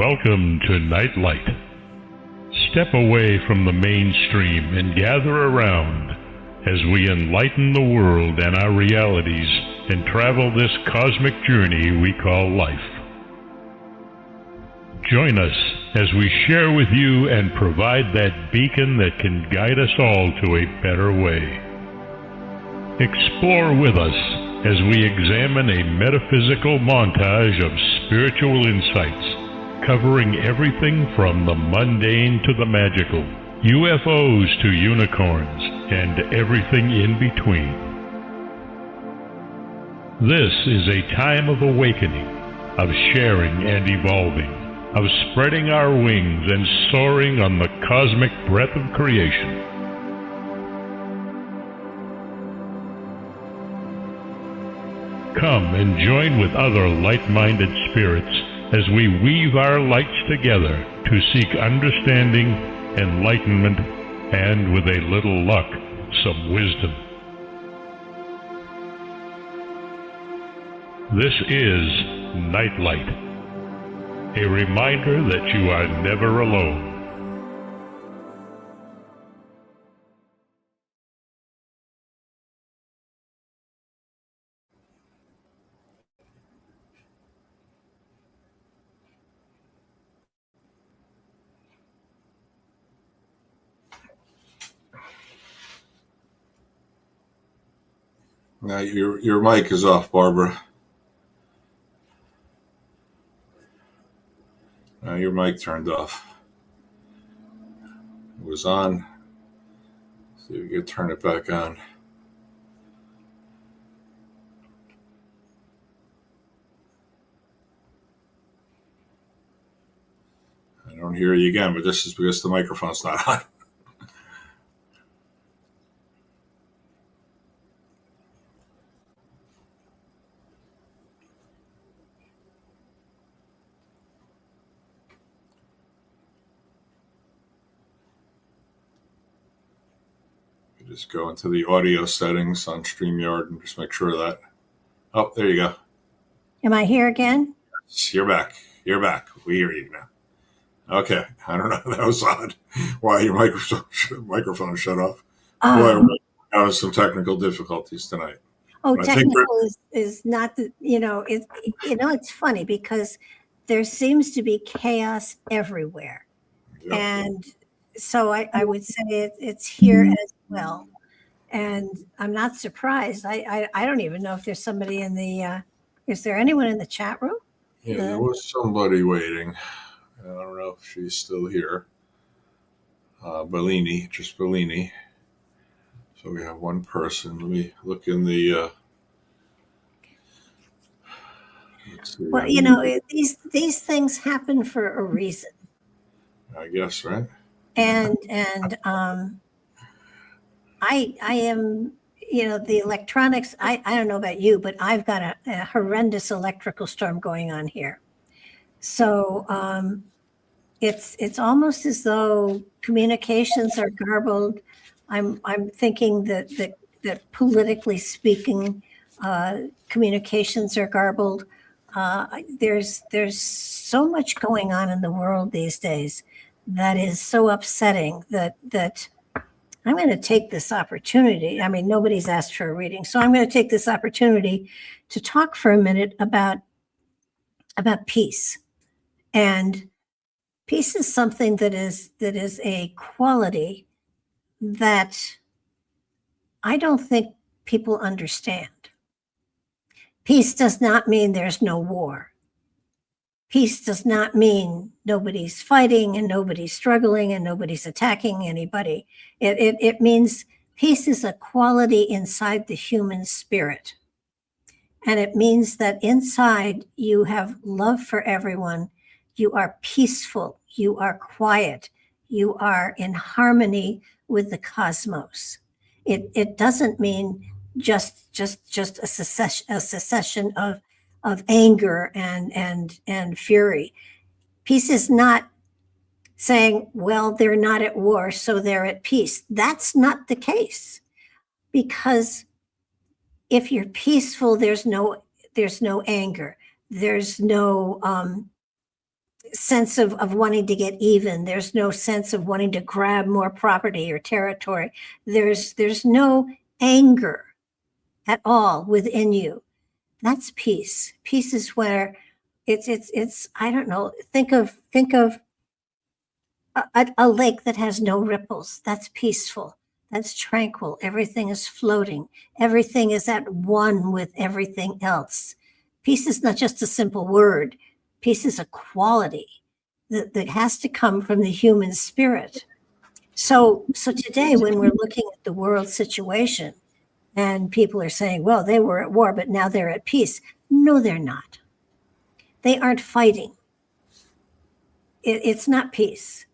Welcome to Nightlight. Step away from the mainstream and gather around as we enlighten the world and our realities and travel this cosmic journey we call life. Join us as we share with you and provide that beacon that can guide us all to a better way. Explore with us as we examine a metaphysical montage of spiritual insights, covering everything from the mundane to the magical, UFOs to unicorns, and everything in between. This is a time of awakening, of sharing and evolving, of spreading our wings and soaring on the cosmic breath of creation. Come and join with other light-minded spirits as we weave our lights together to seek understanding, enlightenment, and, with a little luck, some wisdom. This is Nightlight, a reminder that you are never alone. Now your mic is off, Barbara. Now your mic turned off. It was on. See if you can turn it back on. I don't hear you again, but this is because the microphone's not on. Just go into the audio settings on StreamYard and just make sure that. Oh, there you go. Am I here again? You're back. You're back. We hear you now. Okay. I don't know. That was odd. Why your microphone shut off. Boy, we're having some technical difficulties tonight. Oh, but technical is not the, it's funny because there seems to be chaos everywhere. Yep. And so I would say it's here as well. And I'm not surprised. I don't even know if there's somebody in the, is there anyone in the chat room? Yeah, there was somebody waiting. I don't know if she's still here. Bellini. So we have one person. Let me look in the, let's see. Well, these things happen for a reason. I guess, right? And I am, the electronics, I don't know about you, but I've got a horrendous electrical storm going on here. So it's almost as though communications are garbled. I'm thinking that politically speaking, communications are garbled. There's so much going on in the world these days that is so upsetting that I'm going to take this opportunity. I mean, nobody's asked for a reading, so I'm going to take this opportunity to talk for a minute about peace. And peace is something that is a quality that I don't think people understand. Peace does not mean there's no war. Peace does not mean nobody's fighting and nobody's struggling and nobody's attacking anybody. It means peace is a quality inside the human spirit. And it means that inside you have love for everyone. You are peaceful. You are quiet. You are in harmony with the cosmos. It doesn't mean just a secession of anger and fury. Peace is not saying, well, they're not at war, so they're at peace. That's not the case. Because if you're peaceful, there's no anger. There's no sense of wanting to get even. There's no sense of wanting to grab more property or territory. There's no anger at all within you. That's peace. Peace is where it's I don't know, think of a lake that has no ripples. That's peaceful. That's tranquil. Everything is floating. Everything is at one with everything else. Peace is not just a simple word. Peace is a quality that has to come from the human spirit. So today, when we're looking at the world situation and people are saying, well, they were at war, but now they're at peace. No, they're not. They aren't fighting. It's not peace.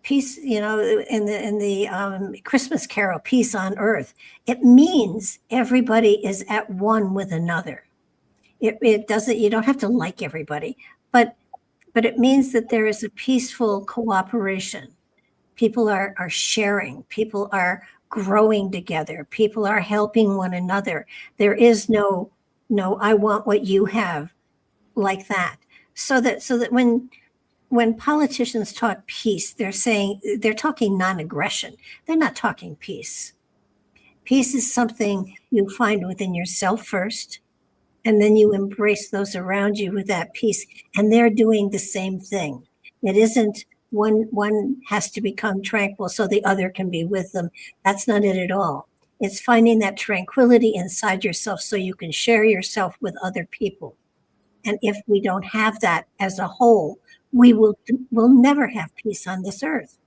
Peace, in the Christmas carol, peace on earth, it means everybody is at one with another. It doesn't, you don't have to like everybody, but it means that there is a peaceful cooperation. People are sharing, people are growing together, people are helping one another. There is no, I want what you have, like that. So that when politicians talk peace, they're talking non-aggression. They're not talking peace. Peace is something you find within yourself first, and then you embrace those around you with that peace, and they're doing the same thing. It isn't one has to become tranquil so the other can be with them. That's not it at all. It's finding that tranquility inside yourself so you can share yourself with other people. And if we don't have that as a whole, we'll never have peace on this earth.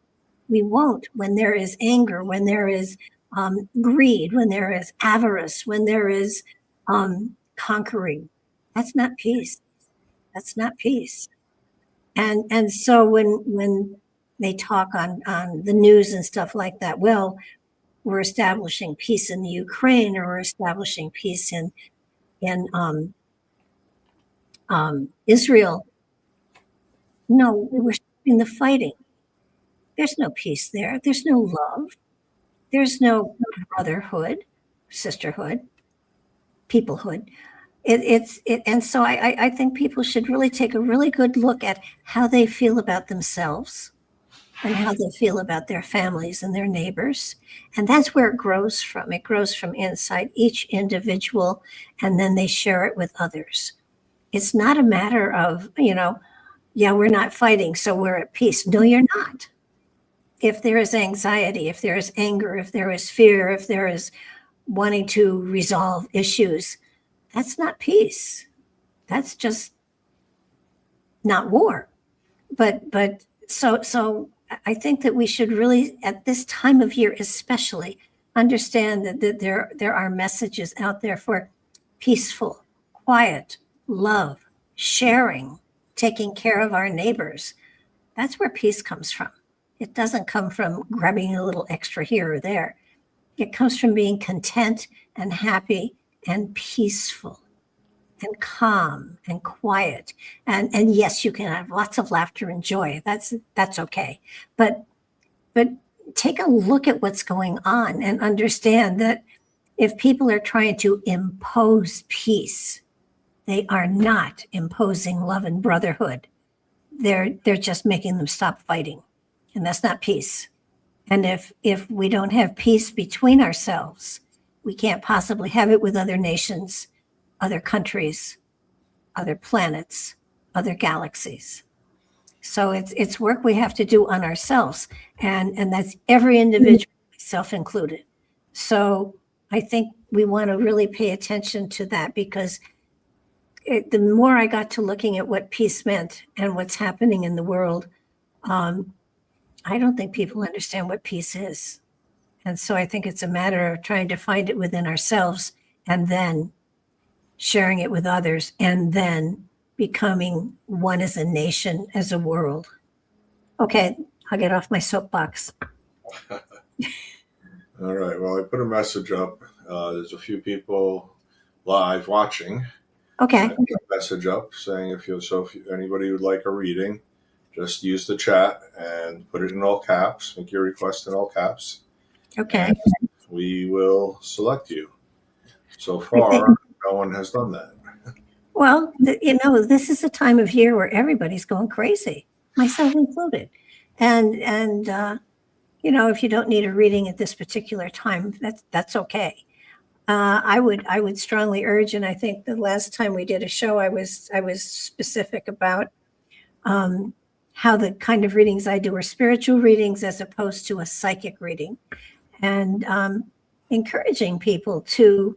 We won't. When there is anger, when there is greed, when there is avarice, when there is conquering, that's not peace. That's not peace. And so when they talk on the news and stuff like that, well, we're establishing peace in the Ukraine, or we're establishing peace in Israel. No, we're stopping the fighting. There's no peace there. There's no love. There's no brotherhood, sisterhood, peoplehood. And so I think people should really take a really good look at how they feel about themselves and how they feel about their families and their neighbors. And that's where it grows from. It grows from inside each individual, and then they share it with others. It's not a matter of, yeah, we're not fighting, so we're at peace. No, you're not. If there is anxiety, if there is anger, if there is fear, if there is wanting to resolve issues, that's not peace. That's just not war. But so I think that we should really, at this time of year especially, understand that there are messages out there for peaceful, quiet, love, sharing, taking care of our neighbors. That's where peace comes from. It doesn't come from grabbing a little extra here or there. It comes from being content and happy and peaceful and calm and quiet. And yes, you can have lots of laughter and joy. That's okay. But take a look at what's going on and understand that if people are trying to impose peace, they are not imposing love and brotherhood. They're just making them stop fighting. And that's not peace. And if we don't have peace between ourselves, we can't possibly have it with other nations, other countries, other planets, other galaxies. So it's work we have to do on ourselves. And that's every individual, self included. So I think we want to really pay attention to that, because the more I got to looking at what peace meant and what's happening in the world, I don't think people understand what peace is. And so I think it's a matter of trying to find it within ourselves, and then sharing it with others, and then becoming one as a nation, as a world. Okay, I'll get off my soapbox. All right. Well, I put a message up. There's a few people live watching. Okay. I put a message up saying if anybody would like a reading, just use the chat and put it in all caps. Make your request in all caps. Okay. And we will select you. So far, no one has done that. Well, this is a time of year where everybody's going crazy, myself included. And if you don't need a reading at this particular time, that's okay. I would strongly urge, and I think the last time we did a show, I was specific about how the kind of readings I do are spiritual readings as opposed to a psychic reading, and encouraging people to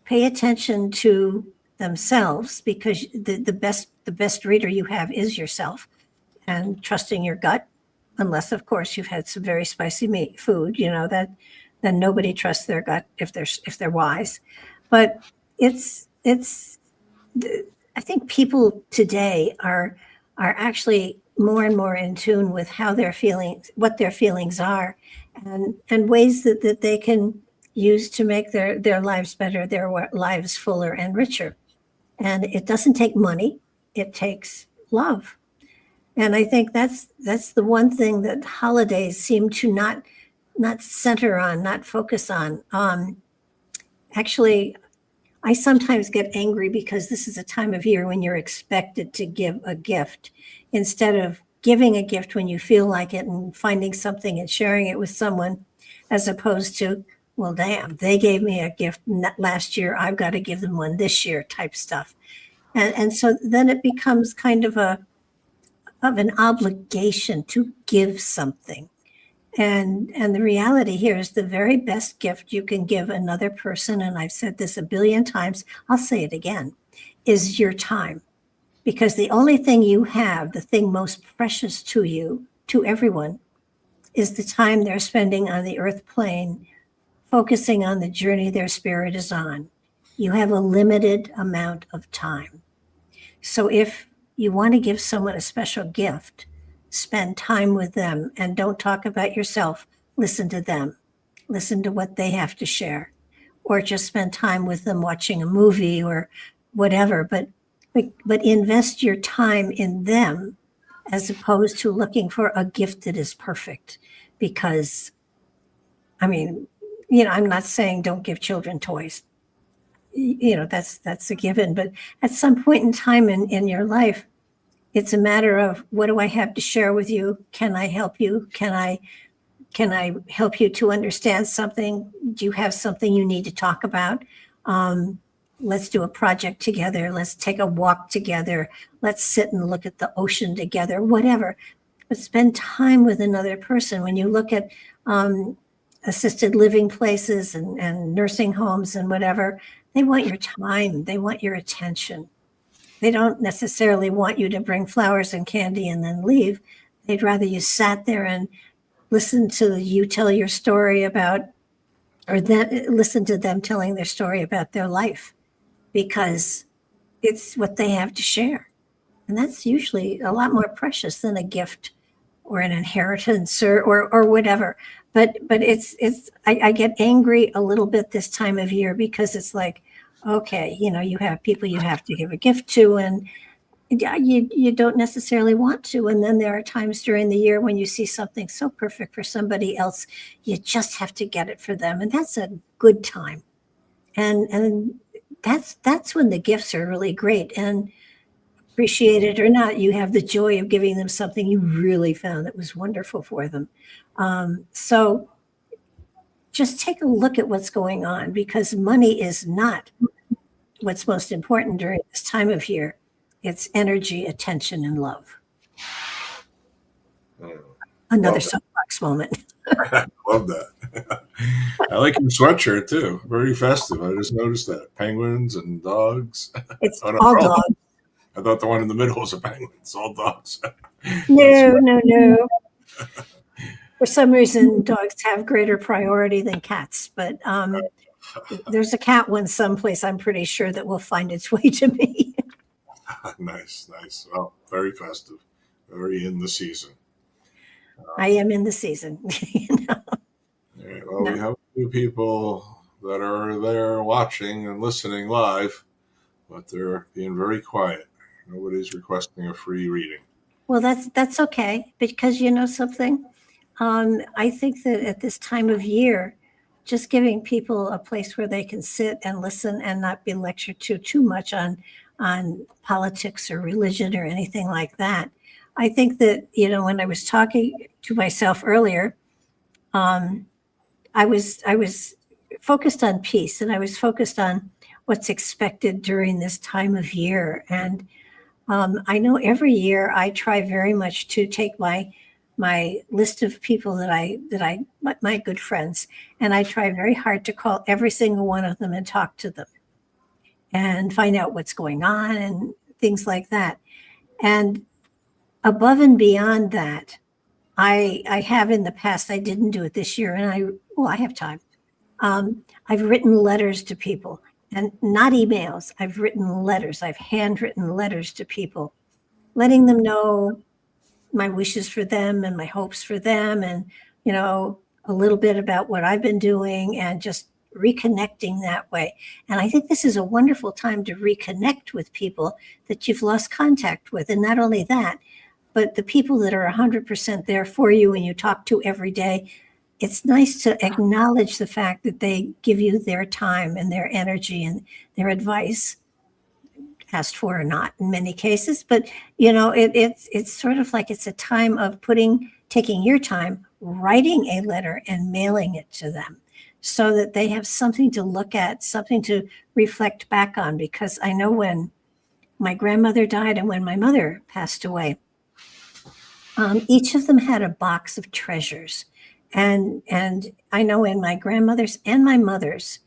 pay attention to themselves, because the best reader you have is yourself, and trusting your gut, unless of course you've had some very spicy meat food, that then nobody trusts their gut if they're wise. But it's I think people today are actually more and more in tune with how they're feeling, what their feelings are, and ways that they can use to make their lives better, their lives fuller and richer. And it doesn't take money, it takes love. And I think that's the one thing that holidays seem to not center on, not focus on. Actually, I sometimes get angry because this is a time of year when you're expected to give a gift instead of giving a gift when you feel like it and finding something and sharing it with someone, as opposed to, well, damn, they gave me a gift last year, I've got to give them one this year type stuff. And so then it becomes kind of an obligation to give something. And the reality here is the very best gift you can give another person, and I've said this a billion times, I'll say it again, is your time. Because the only thing you have, the thing most precious to you, to everyone, is the time they're spending on the earth plane, focusing on the journey their spirit is on. You have a limited amount of time. So if you want to give someone a special gift, spend time with them and don't talk about yourself. Listen to them. Listen to what they have to share, or just spend time with them watching a movie or whatever. But invest your time in them as opposed to looking for a gift that is perfect. Because, I mean, I'm not saying don't give children toys. That's a given. But at some point in time in your life, it's a matter of, what do I have to share with you? Can I help you? Can I help you to understand something? Do you have something you need to talk about? Let's do a project together. Let's take a walk together. Let's sit and look at the ocean together, whatever. But spend time with another person. When you look at assisted living places and nursing homes and whatever, they want your time. They want your attention. They don't necessarily want you to bring flowers and candy and then leave. They'd rather you sat there and listen to you tell your story about, or then listen to them telling their story about their life, because it's what they have to share. And that's usually a lot more precious than a gift or an inheritance or whatever. But I get angry a little bit this time of year, because it's like, okay, you have people you have to give a gift to, and you don't necessarily want to. And then there are times during the year when you see something so perfect for somebody else, you just have to get it for them. And that's a good time. And that's when the gifts are really great. And appreciate it or not, you have the joy of giving them something you really found that was wonderful for them. So just take a look at what's going on, because money is not what's most important during this time of year. It's energy, attention, and love. Another soapbox moment. I love that. I like your sweatshirt too. Very festive. I just noticed that. Penguins and dogs. It's all dogs. I thought the one in the middle was a penguin. It's all dogs. No. For some reason, dogs have greater priority than cats. But there's a cat one someplace, I'm pretty sure, that will find its way to me. Nice. Well, very festive. Very in the season. I am in the season. All right, well, we have a few people that are there watching and listening live, but they're being very quiet. Nobody's requesting a free reading. Well, that's okay, because you know something? I think that at this time of year, just giving people a place where they can sit and listen and not be lectured to too much on on politics or religion or anything like that. I think that, when I was talking to myself earlier, I was focused on peace, and I was focused on what's expected during this time of year. And I know every year I try very much to take my list of people my good friends, and I try very hard to call every single one of them and talk to them and find out what's going on and things like that. And above and beyond that, I have in the past. I didn't do it this year, and I have time. I've written letters to people, and not emails. I've written letters. I've handwritten letters to people, letting them know my wishes for them and my hopes for them, and a little bit about what I've been doing, and just reconnecting that way. And I think this is a wonderful time to reconnect with people that you've lost contact with. And not only that, but the people that are 100% there for you and you talk to every day. It's nice to acknowledge the fact that they give you their time and their energy and their advice, asked for or not in many cases. But it's sort of like it's a time of taking your time, writing a letter and mailing it to them, so that they have something to look at, something to reflect back on. Because I know when my grandmother died and when my mother passed away, each of them had a box of treasures. And I know in my grandmother's and my mother's,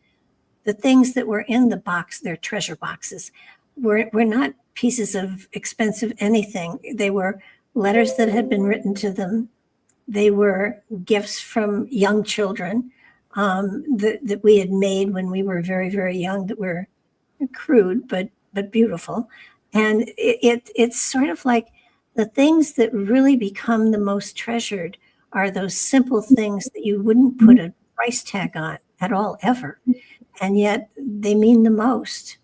the things that were in the box, their treasure boxes, were not pieces of expensive anything. They were letters that had been written to them. They were gifts from young children that we had made when we were very, very young, that were crude but beautiful. And it's sort of like the things that really become the most treasured are those simple things that you wouldn't put a price tag on at all, ever. And yet they mean the most.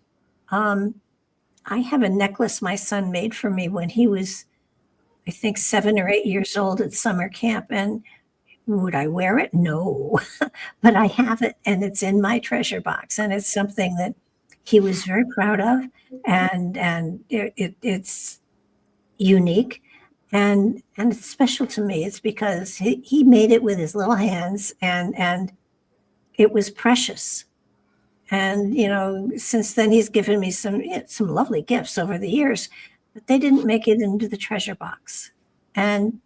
I have a necklace my son made for me when he was, I think, 7 or 8 years old at summer camp. And would I wear it? No, but I have it, and it's in my treasure box. And it's something that he was very proud of. And it's unique. And it's special to me. It's because he made it with his little hands, and it was precious. And since then he's given me some lovely gifts over the years, but they didn't make it into the treasure box. And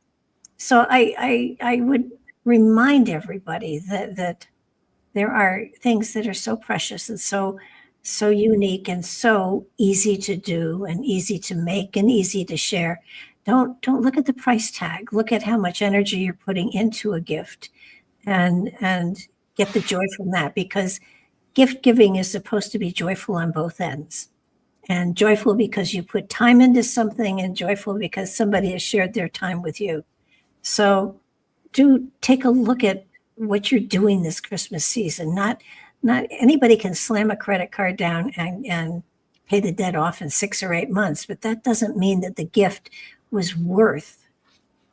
so I would remind everybody that there are things that are so precious and so unique and so easy to do and easy to make and easy to share. Don't look at the price tag. Look at how much energy you're putting into a gift, and get the joy from that, because gift giving is supposed to be joyful on both ends, and joyful because you put time into something, and joyful because somebody has shared their time with you. So do take a look at what you're doing this Christmas season. Not anybody can slam a credit card down and pay the debt off in 6 or 8 months, but that doesn't mean that the gift was worth,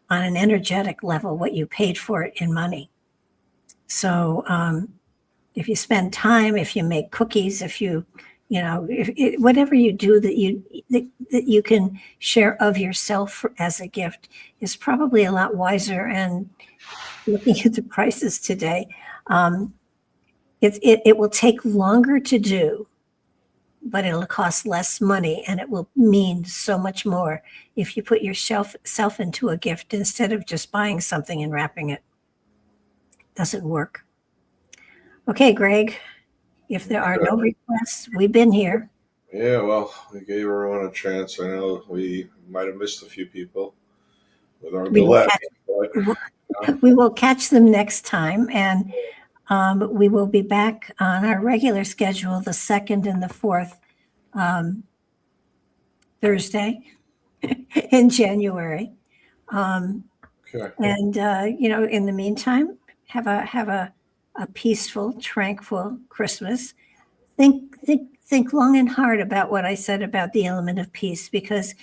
on an energetic level, what you paid for it in money. So if you spend time, if you make cookies, if whatever you do that you can share of yourself as a gift, is probably a lot wiser. And looking at the prices today, it will take longer to do, but it'll cost less money, and it will mean so much more if you put yourself into a gift instead of just buying something and wrapping it. Doesn't work. Okay, Greg, if there are no requests, we've been here. Yeah, well, we gave everyone a chance. I know we might have missed a few people with our delay. We will catch them next time, and we will be back on our regular schedule the 2nd and the 4th Thursday in January. Okay. And in the meantime, have a peaceful, tranquil Christmas. Think long and hard about what I said about the element of peace, because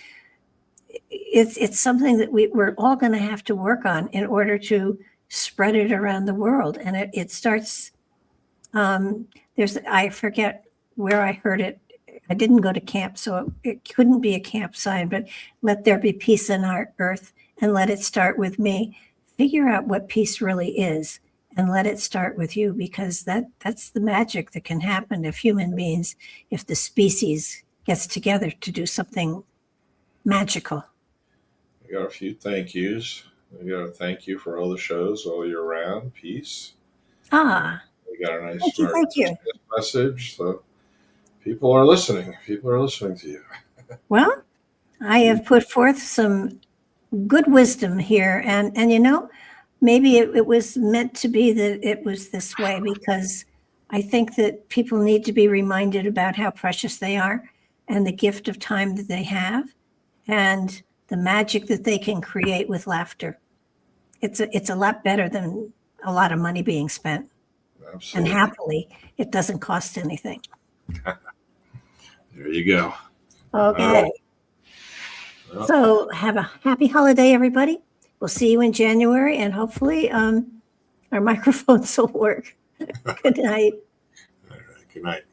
it's something that we're all going to have to work on in order to spread it around the world. And it starts, I forget where I heard it. I didn't go to camp, so it couldn't be a camp sign, but let there be peace in our earth and let it start with me. Figure out what peace really is and let it start with you, because that's the magic that can happen if human beings, if the species gets together to do something magical. We got a few thank yous. We got a thank you for all the shows all year round. Peace. Ah, We got a nice thank you, Merry thank you. Christmas message. So people are listening. People are listening to you. Well, I have put forth some good wisdom here, and maybe it was meant to be that it was this way, because I think that people need to be reminded about how precious they are and the gift of time that they have and the magic that they can create with laughter. It's a lot better than a lot of money being spent. And Absolutely. happily, it doesn't cost anything. There you go. Okay. Well, So have a happy holiday, everybody. We'll see you in January, and hopefully our microphones will work. Good night. all right, good night.